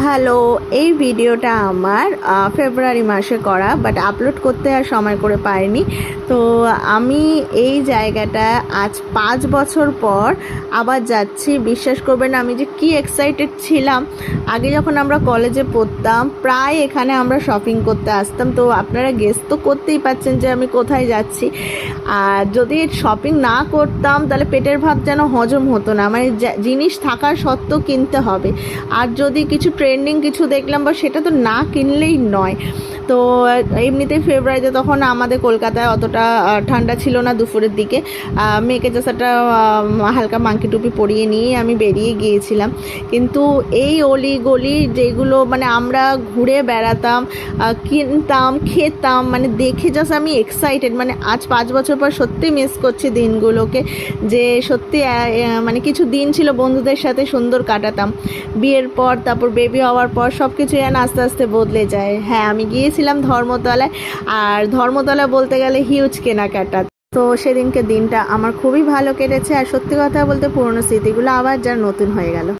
Hello, এই ভিডিওটা আমার ফেব্রুয়ারি মাসে করা, বাট আপলোড করতে আর সময় করে পাইনি। তো আমি এই জায়গাটা আজ 5 বছর পর আবার যাচ্ছি। বিশ্বাস করবেন আমি যে কি এক্সাইটেড ছিলাম। আগে যখন আমরা কলেজে পড়তাম প্রায় এখানে আমরা শপিং করতে আসতাম। তো আপনারা গেস তো করতেই পাচ্ছেন যে আমি কোথায় যাচ্ছি। আর যদি শপিং না করতাম তাহলে পেটের ভাত যেন হজম হতো না, মানে জিনিস থাকার সত্ত্বেও কিনতে হবে। আর যদি কিছু ট্রেন্ডিং কিছু দেখলাম বা সেটা তো না কিনলেই নয়। তো এমনিতেই ফেব্রুয়ারিতে তখন আমাদের কলকাতায় অতটা ঠান্ডা ছিল না দুপুরের দিকে। মেয়েকে জাস্ট একটা হালকা মাংকি টুপি পরিয়ে নিয়ে আমি বেরিয়ে গিয়েছিলাম। কিন্তু এই অলি গলি যেগুলো মানে আমরা ঘুরে বেড়াতাম, কিনতাম, খেতাম, মানে দেখে জাস্ট আমি এক্সাইটেড। মানে আজ 5 বছর পর সত্যি মিস করছি দিনগুলোকে, যে সত্যি মানে কিছু দিন ছিল বন্ধুদের সাথে সুন্দর কাটাতাম। বিয়ের পর তারপর বেবি হওয়ার পর সব কিছু যেন আস্তে আস্তে বদলে যায়। হ্যাঁ, আমি গিয়েছিলাম ধর্মতলায়, আর ধর্মতলা বলতে গেলে হিউজ কেনাকাটা। তো সেদিনকে দিনটা আমার খুবই ভালো কেটেছে, আর সত্যি কথা বলতে পুরনো স্মৃতিগুলো আবার যা নতুন হয়ে গেল।